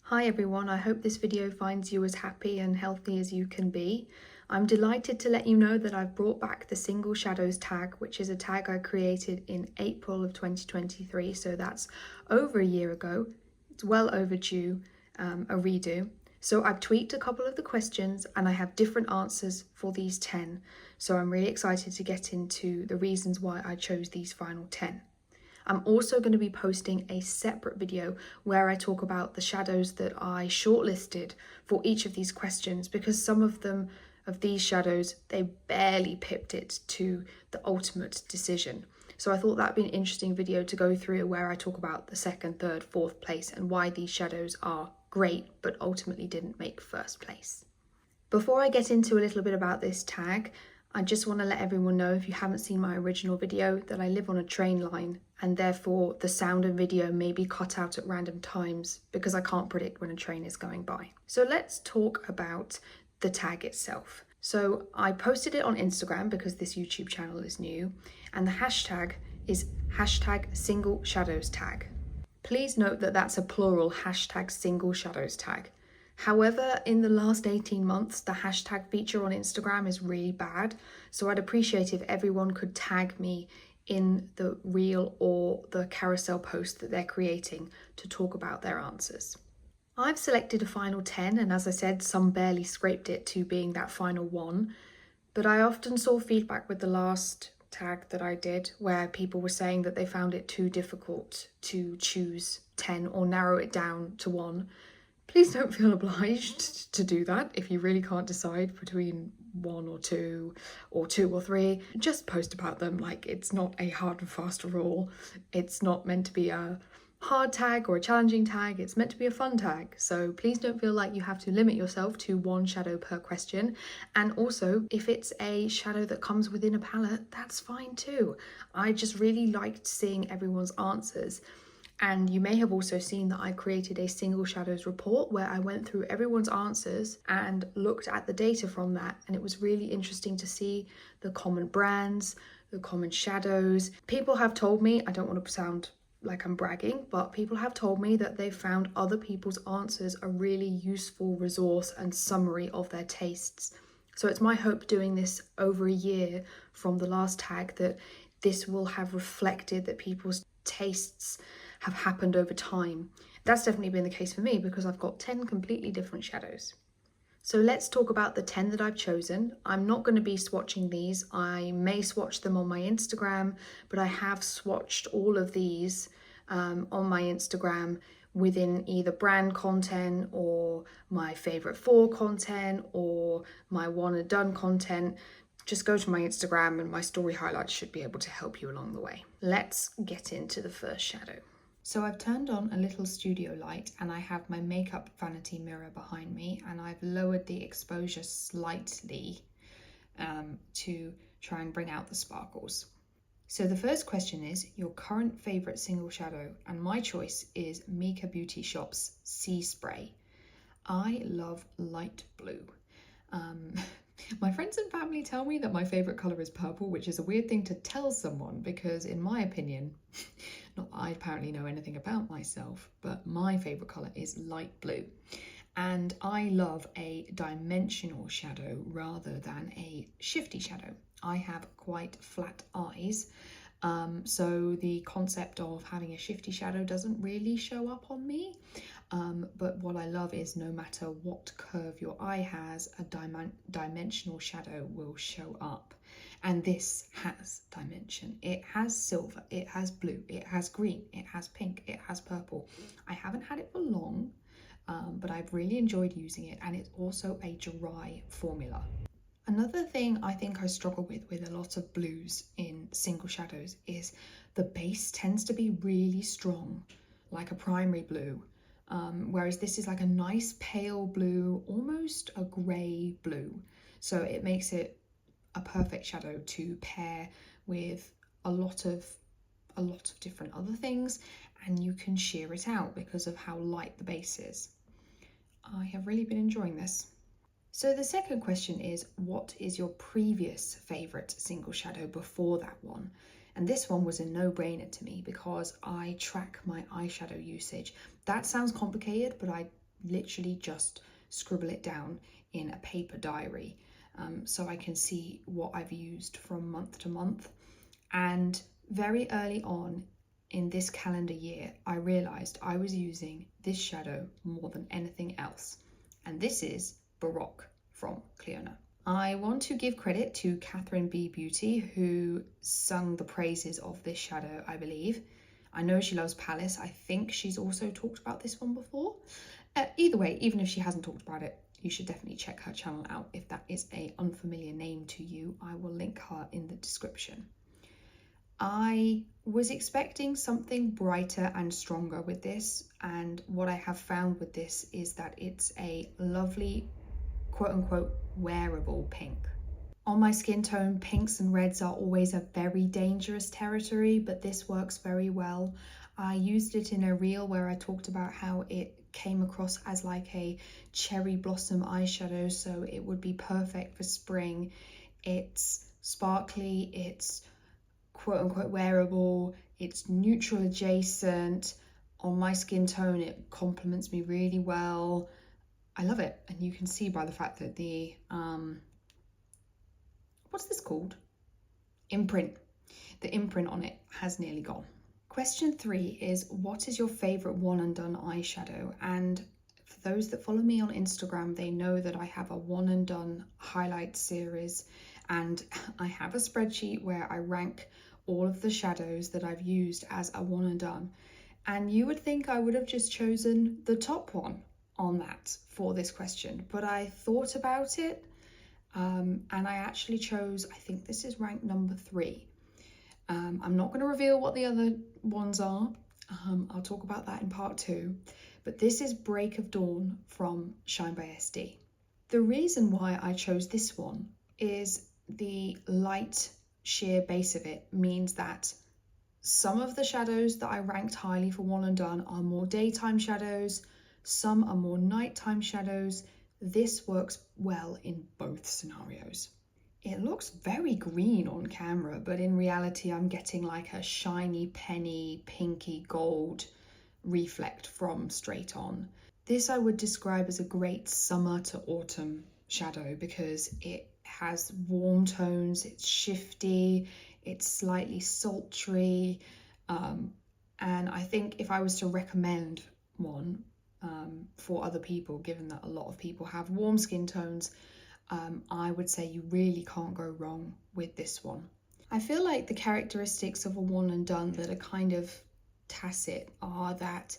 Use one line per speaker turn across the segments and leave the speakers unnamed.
Hi everyone, I hope this video finds you as happy and healthy as you can be. I'm delighted to let you know that I've brought back the Single Shadows tag, which is a tag I created in April of 2023, so that's over a year ago. It's well overdue, a redo. So I've tweaked a couple of the questions and I have different answers for these 10. So I'm really excited to get into the reasons why I chose these final 10. I'm also going to be posting a separate video where I talk about the shadows that I shortlisted for each of these questions, because some of these shadows, they barely pipped it to the ultimate decision. So I thought that'd be an interesting video to go through where I talk about the second, third, fourth place and why these shadows are great but ultimately didn't make first place. Before I get into a little bit about this tag, I just want to let everyone know, if you haven't seen my original video, that I live on a train line and therefore the sound and video may be cut out at random times because I can't predict when a train is going by. So let's talk about the tag itself. So I posted it on Instagram because this YouTube channel is new, and the hashtag is #SingleShadowsTag. Please note that that's a plural #SingleShadowsTag. However, in the last 18 months, the hashtag feature on Instagram is really bad, so I'd appreciate if everyone could tag me in the reel or the carousel post that they're creating to talk about their answers. I've selected a final 10, and as I said, some barely scraped it to being that final one, but I often saw feedback with the last tag that I did where people were saying that they found it too difficult to choose 10 or narrow it down to one. Please don't feel obliged to do that if you really can't decide between one or two or three. Just post about them. Like, it's not a hard and fast rule. It's not meant to be a hard tag or a challenging tag. It's meant to be a fun tag. So please don't feel like you have to limit yourself to one shadow per question. And also, if it's a shadow that comes within a palette, that's fine too. I just really liked seeing everyone's answers. And you may have also seen that I created a Single Shadows report where I went through everyone's answers and looked at the data from that. And it was really interesting to see the common brands, the common shadows. People have told me, I don't want to sound like I'm bragging, but people have told me that they've found other people's answers a really useful resource and summary of their tastes. So it's my hope, doing this over a year from the last tag, that this will have reflected that people's tastes have happened over time. That's definitely been the case for me because I've got 10 completely different shadows. So let's talk about the 10 that I've chosen. I'm not going to be swatching these. I may swatch them on my Instagram, but I have swatched all of these on my Instagram within either brand content or my favorite four content or my one and done content. Just go to my Instagram and my story highlights should be able to help you along the way. Let's get into the first shadow. So I've turned on a little studio light and I have my makeup vanity mirror behind me, and I've lowered the exposure slightly to try and bring out the sparkles. So the first question is your current favourite single shadow, and my choice is Mika Beauty Shop's Sea Spray. I love light blue. My friends and family tell me that my favourite colour is purple, which is a weird thing to tell someone because, in my opinion, not that I apparently know anything about myself, but my favourite colour is light blue. And I love a dimensional shadow rather than a shifty shadow. I have quite flat eyes, so the concept of having a shifty shadow doesn't really show up on me. But what I love is no matter what curve your eye has, a dimensional shadow will show up. And this has dimension. It has silver, it has blue, it has green, it has pink, it has purple. I haven't had it for long, but I've really enjoyed using it, and it's also a dry formula. Another thing I think I struggle with a lot of blues in single shadows is the base tends to be really strong, like a primary blue, whereas this is like a nice pale blue, almost a grey blue. So it makes it a perfect shadow to pair with a lot of different other things, and you can sheer it out because of how light the base is. I have really been enjoying this. So the second question is, what is your previous favourite single shadow before that one? And this one was a no-brainer to me because I track my eyeshadow usage. That sounds complicated, but I literally just scribble it down in a paper diary, so I can see what I've used from month to month. And very early on in this calendar year, I realised I was using this shadow more than anything else. And this is Baroque from Cleona. I want to give credit to Catherine B. Beauty, who sung the praises of this shadow, I believe. I know she loves Palace. I think she's also talked about this one before. Either way, even if she hasn't talked about it, you should definitely check her channel out. If that is an unfamiliar name to you, I will link her in the description. I was expecting something brighter and stronger with this, and what I have found with this is that it's a lovely quote-unquote wearable pink. On my skin tone, pinks and reds are always a very dangerous territory, but this works very well. I used it in a reel where I talked about how it came across as like a cherry blossom eyeshadow, so it would be perfect for spring. It's sparkly, it's quote-unquote wearable, it's neutral adjacent. On my skin tone, it complements me really well. I love it, and you can see by the fact that the what's this called? Imprint. The imprint on it has nearly gone. Question 3 is, what is your favorite one and done eyeshadow? And for those that follow me on Instagram, they know that I have a one and done highlight series, and I have a spreadsheet where I rank all of the shadows that I've used as a one and done. And you would think I would have just chosen the top one on that for this question, but I thought about it, and I actually chose, I think this is ranked number 3. I'm not going to reveal what the other ones are. I'll talk about that in part 2, but this is Break of Dawn from Shine by SD. The reason why I chose this one is the light sheer base of it means that some of the shadows that I ranked highly for one and done are more daytime shadows, some are more nighttime shadows. This works well in both scenarios. It looks very green on camera, but in reality I'm getting like a shiny penny, pinky gold reflect from straight on. This I would describe as a great summer to autumn shadow because it has warm tones, it's shifty, it's slightly sultry, and I think if I was to recommend one for other people, given that a lot of people have warm skin tones, I would say you really can't go wrong with this one. I feel like the characteristics of a one and done that are kind of tacit are that,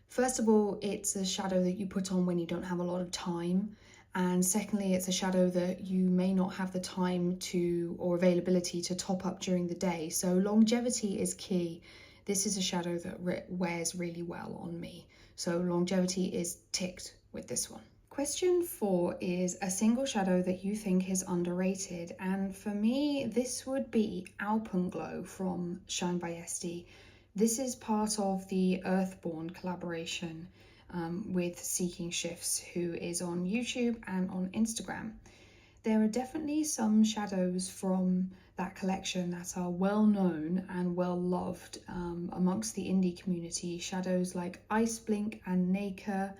first of all, it's a shadow that you put on when you don't have a lot of time. And secondly, it's a shadow that you may not have the time to or availability to top up during the day. So longevity is key. This is a shadow that wears really well on me. So longevity is ticked with this one. Question 4 is a single shadow that you think is underrated. And for me, this would be Alpenglow from Shine by SD. This is part of the Earthborn collaboration with Seeking Shifts, who is on YouTube and on Instagram. There are definitely some shadows from that collection that are well known and well loved amongst the indie community, shadows like Ice Blink and Naka,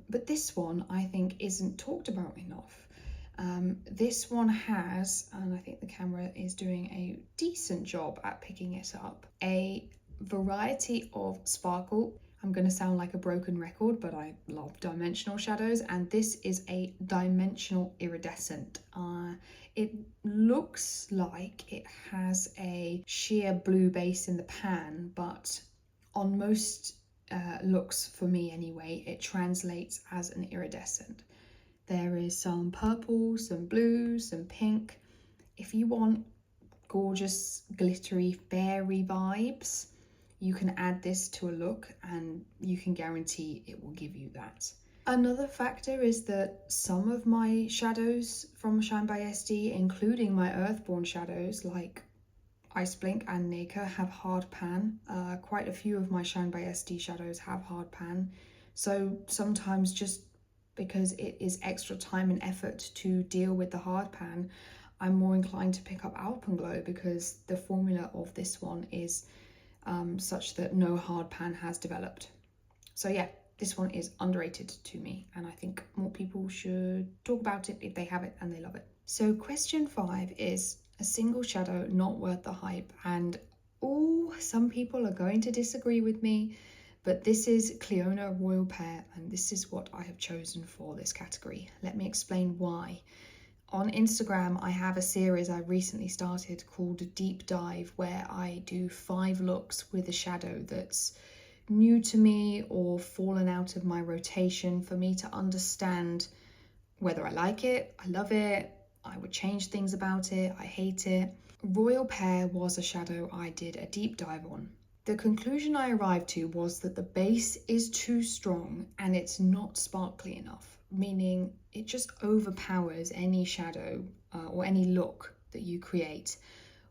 but this one I think isn't talked about enough. This one has, and I think the camera is doing a decent job at picking it up, a variety of sparkle. I'm going to sound like a broken record, but I love dimensional shadows, and this is a dimensional iridescent. It looks like it has a sheer blue base in the pan, but on most looks, for me anyway, it translates as an iridescent. There is some purple, some blue, some pink. If you want gorgeous, glittery, fairy vibes, you can add this to a look and you can guarantee it will give you that. Another factor is that some of my shadows from Shine by SD, including my Earthborn shadows like Ice Blink and Naka, have hard pan. Quite a few of my Shine by SD shadows have hard pan. So sometimes, just because it is extra time and effort to deal with the hard pan, I'm more inclined to pick up Alpenglow because the formula of this one is such that no hard pan has developed. So yeah, This one is underrated to me, and I think more people should talk about it if they have it and they love it. So question 5 is a single shadow not worth the hype, and some people are going to disagree with me, but this is Cleona Royal Pear, and this is what I have chosen for this category. Let me explain why. On Instagram, I have a series I recently started called Deep Dive, where I do 5 looks with a shadow that's new to me or fallen out of my rotation for me to understand whether I like it, I love it, I would change things about it, I hate it. Royal Pear was a shadow I did a deep dive on. The conclusion I arrived to was that the base is too strong and it's not sparkly enough, meaning it just overpowers any shadow or any look that you create.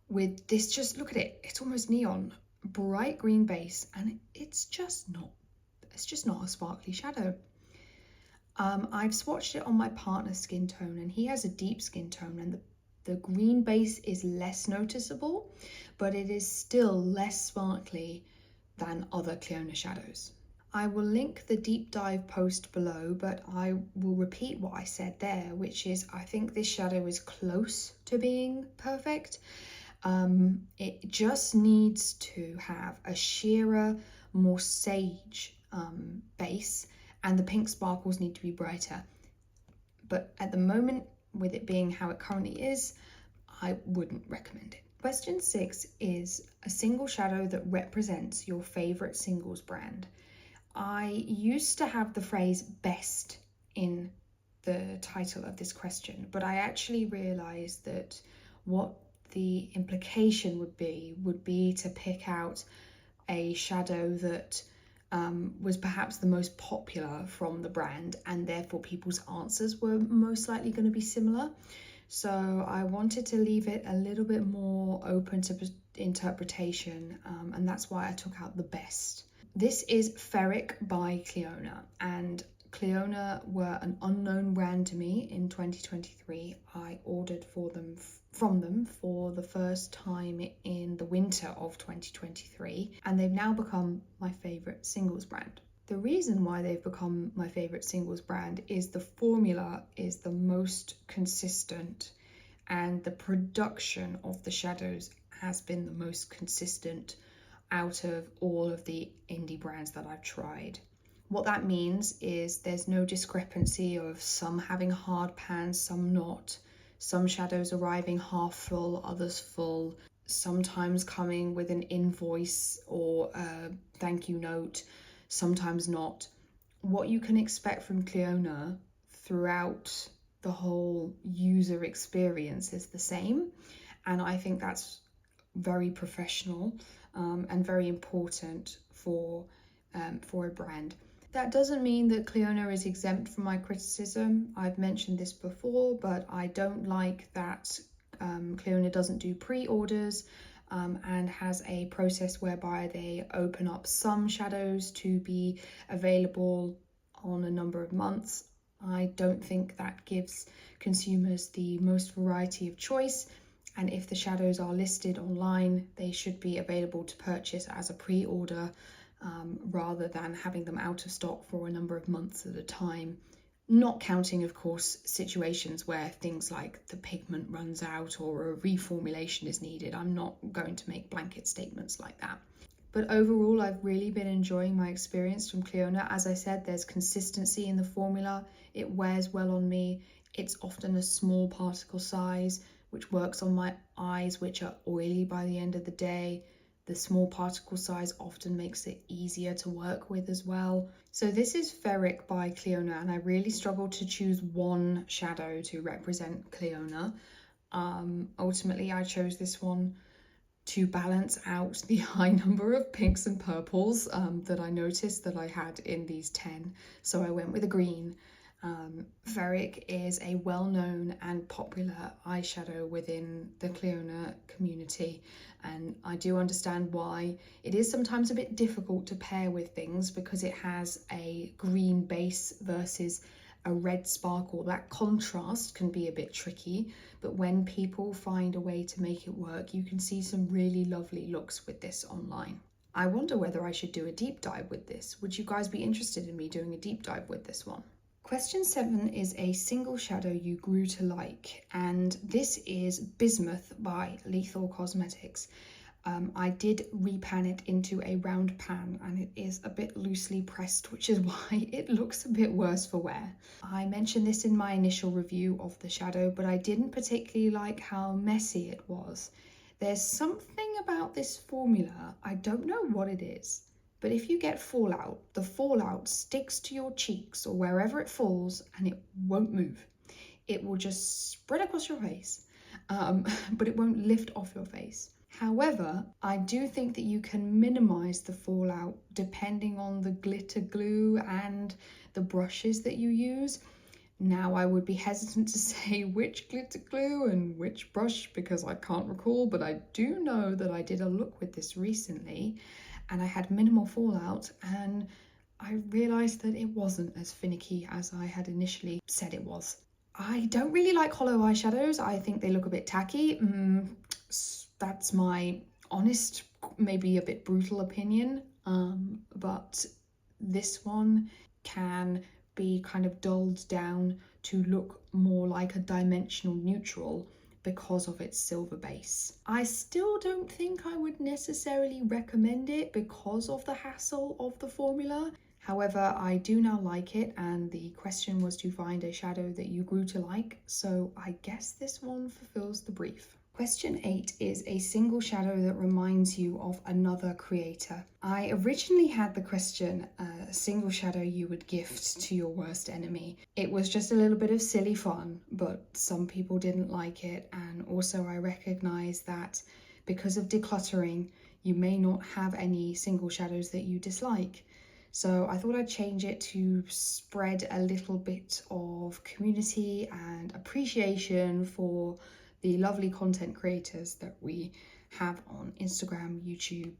With this, just look at it, it's almost neon, bright green base, and it's just not a sparkly shadow. I've swatched it on my partner's skin tone, and he has a deep skin tone, and the green base is less noticeable, but it is still less sparkly than other Cleona shadows. I will link the deep dive post below, but I will repeat what I said there, which is I think this shadow is close to being perfect. It just needs to have a sheerer, more sage base, and the pink sparkles need to be brighter. But at the moment, with it being how it currently is, I wouldn't recommend it. Question 6 is a single shadow that represents your favorite singles brand. I used to have the phrase best in the title of this question, but I actually realized that what the implication would be to pick out a shadow that was perhaps the most popular from the brand, and therefore people's answers were most likely going to be similar. So I wanted to leave it a little bit more open to interpretation, and that's why I took out the best. This is Ferric by Cleona, and Cleona were an unknown brand to me in 2023. I ordered from them for the first time in the winter of 2023, and they've now become my favourite singles brand. The reason why they've become my favourite singles brand is the formula is the most consistent, and the production of the shadows has been the most consistent out of all of the indie brands that I've tried. What that means is there's no discrepancy of some having hard pans, some not, some shadows arriving half full, others full, sometimes coming with an invoice or a thank you note, sometimes not. What you can expect from Cleona throughout the whole user experience is the same, and I think that's very professional and very important for a brand. That doesn't mean that Cleona is exempt from my criticism. I've mentioned this before, but I don't like that Cleona doesn't do pre-orders and has a process whereby they open up some shadows to be available on a number of months. I don't think that gives consumers the most variety of choice, and if the shadows are listed online, they should be available to purchase as a pre-order rather than having them out of stock for a number of months at a time. Not counting, of course, situations where things like the pigment runs out or a reformulation is needed. I'm not going to make blanket statements like that. But overall, I've really been enjoying my experience from Cleona. As I said, there's consistency in the formula. It wears well on me. It's often a small particle size, which works on my eyes, which are oily by the end of the day. The small particle size often makes it easier to work with as well. So this is Ferric by Cleona, and I really struggled to choose one shadow to represent Cleona. Ultimately, I chose this one to balance out the high number of pinks and purples that I noticed that I had in these 10. So I went with a green. Ferric is a well-known and popular eyeshadow within the Cleona community, and I do understand why it is sometimes a bit difficult to pair with things because it has a green base versus a red sparkle. That contrast can be a bit tricky, but when people find a way to make it work, you can see some really lovely looks with this online. I wonder whether I should do a deep dive with this. Would you guys be interested in me doing a deep dive with this one? Question 7 is a single shadow you grew to like, and this is Bismuth by Lethal Cosmetics. I did repan it into a round pan, and it is a bit loosely pressed, which is why it looks a bit worse for wear. I mentioned this in my initial review of the shadow, but I didn't particularly like how messy it was. There's something about this formula, I don't know what it is, but if you get fallout, the fallout sticks to your cheeks or wherever it falls and it won't move. It will just spread across your face, but it won't lift off your face. However, I do think that you can minimize the fallout depending on the glitter glue and the brushes that you use. Now, I would be hesitant to say which glitter glue and which brush because I can't recall, but I do know that I did a look with this recently and I had minimal fallout, and I realized that it wasn't as finicky as I had initially said it was. I don't really like hollow eyeshadows. I think they look a bit tacky. That's my honest, maybe a bit brutal opinion, but this one can be kind of dulled down to look more like a dimensional neutral because of its silver base. I still don't think I would necessarily recommend it because of the hassle of the formula. However, I do now like it, and the question was to find a shadow that you grew to like, so I guess this one fulfills the brief. Question 8 is a single shadow that reminds you of another creator. I originally had the question, a single shadow you would gift to your worst enemy. It was just a little bit of silly fun, but some people didn't like it, and also I recognize that because of decluttering, you may not have any single shadows that you dislike. So I thought I'd change it to spread a little bit of community and appreciation for the lovely content creators that we have on Instagram, YouTube,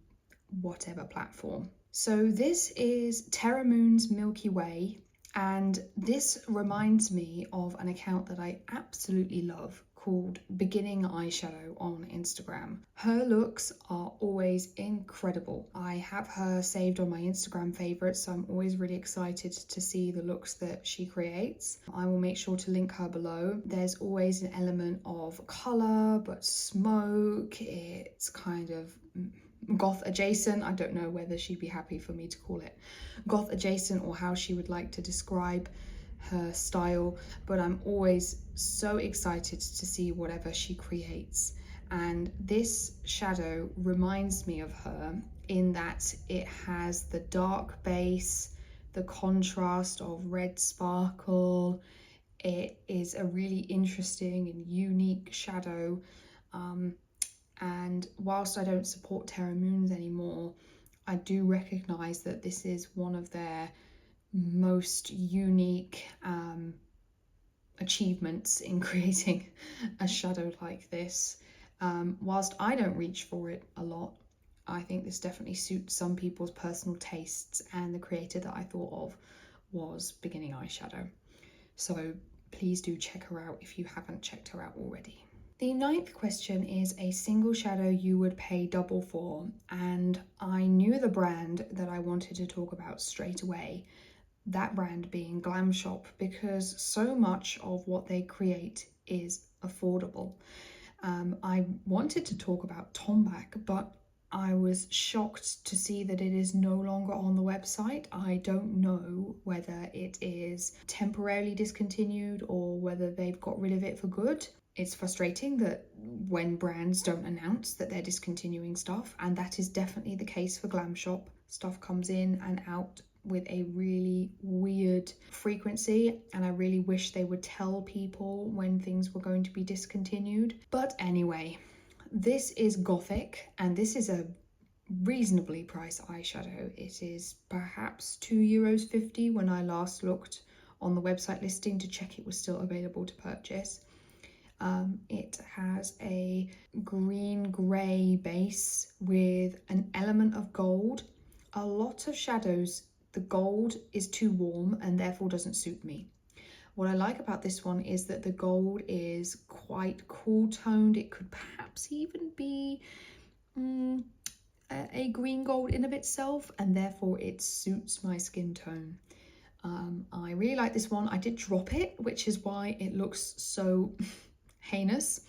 whatever platform. So this is Terra Moon's Milky Way, and this reminds me of an account that I absolutely love called Beginning Eyeshadow on Instagram. Her looks are always incredible. I have her saved on my Instagram favorites, so I'm always really excited to see the looks that she creates. I will make sure to link her below. There's always an element of color, but smoke. It's kind of goth adjacent. I don't know whether she'd be happy for me to call it goth adjacent or how she would like to describe her style, but I'm always so excited to see whatever she creates. And this shadow reminds me of her in that it has the dark base, the contrast of red sparkle. It is a really interesting and unique shadow. And whilst I don't support Terra Moons anymore, I do recognize that this is one of their most unique achievements in creating a shadow like this. Whilst I don't reach for it a lot, I think this definitely suits some people's personal tastes, and the creator that I thought of was Beginning Eyeshadow. So please do check her out if you haven't checked her out already. The 9th question is a single shadow you would pay double for, and I knew the brand that I wanted to talk about straight away, that brand being Glam Shop, because so much of what they create is affordable. I wanted to talk about Tombac, but I was shocked to see that it is no longer on the website. I don't know whether it is temporarily discontinued or whether they've got rid of it for good. It's frustrating that when brands don't announce that they're discontinuing stuff, and that is definitely the case for Glam Shop. Stuff comes in and out with a really weird frequency, and I really wish they would tell people when things were going to be discontinued. But anyway, this is Gothic, and this is a reasonably priced eyeshadow. It is perhaps €2.50 when I last looked on the website listing to check it was still available to purchase. It has a green-grey base with an element of gold. A lot of shadows, the gold is too warm and therefore doesn't suit me. What I like about this one is that the gold is quite cool toned. It could perhaps even be a green gold in of itself, and therefore it suits my skin tone. I really like this one. I did drop it, which is why it looks so heinous.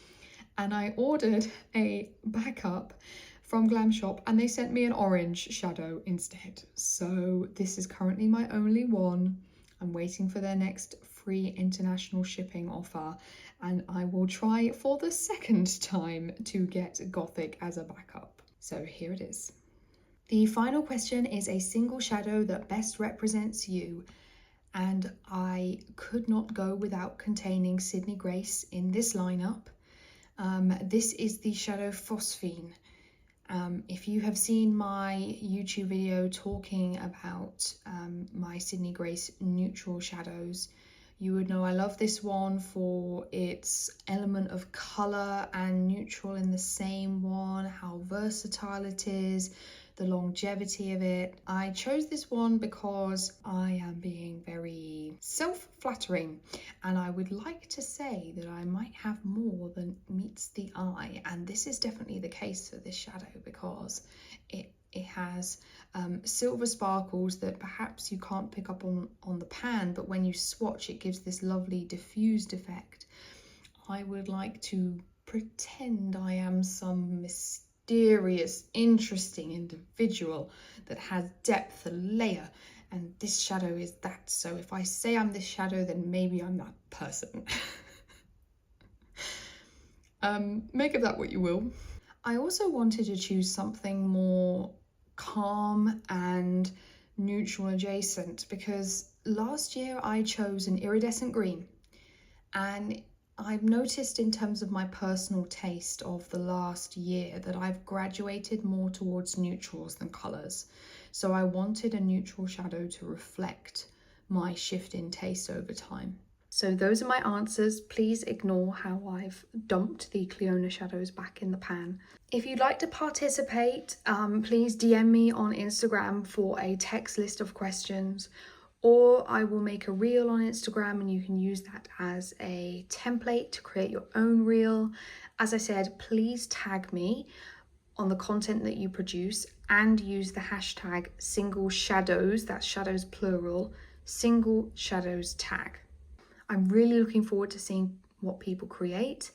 And I ordered a backup from Glam Shop and they sent me an orange shadow instead. So this is currently my only one. I'm waiting for their next free international shipping offer, and I will try for the second time to get Gothic as a backup. So here it is. The final question is a single shadow that best represents you. And I could not go without containing Sydney Grace in this lineup. This is the shadow Phosphine. If you have seen my YouTube video talking about my Sydney Grace neutral shadows, you would know I love this one for its element of colour and neutral in the same one, how versatile it is, the longevity of it. I chose this one because I am being very self-flattering, and I would like to say that I might have more than meets the eye, and this is definitely the case for this shadow because it has silver sparkles that perhaps you can't pick up on the pan, but when you swatch it gives this lovely diffused effect. I would like to pretend I am some mysterious, interesting individual that has depth and layer, and this shadow is that. So if I say I'm this shadow, then maybe I'm that person. Make of that what you will. I also wanted to choose something more calm and neutral adjacent because last year I chose an iridescent green, and I've noticed in terms of my personal taste of the last year that I've graduated more towards neutrals than colours. So I wanted a neutral shadow to reflect my shift in taste over time. So those are my answers. Please ignore how I've dumped the Clionadh shadows back in the pan. If you'd like to participate, please DM me on Instagram for a text list of questions, or I will make a reel on Instagram and you can use that as a template to create your own reel. As I said, please tag me on the content that you produce and use the hashtag single shadows, that's shadows plural, single shadows tag. I'm really looking forward to seeing what people create.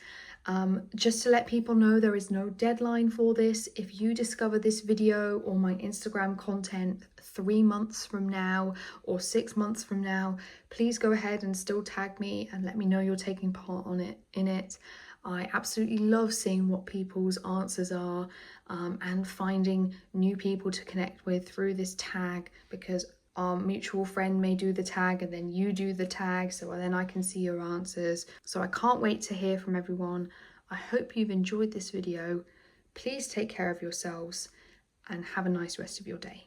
Just to let people know, there is no deadline for this. If you discover this video or my Instagram content 3 months from now or 6 months from now, please go ahead and still tag me and let me know you're taking part in it. I absolutely love seeing what people's answers are and finding new people to connect with through this tag, because our mutual friend may do the tag and then you do the tag, so then I can see your answers. So I can't wait to hear from everyone. I hope you've enjoyed this video. Please take care of yourselves and have a nice rest of your day.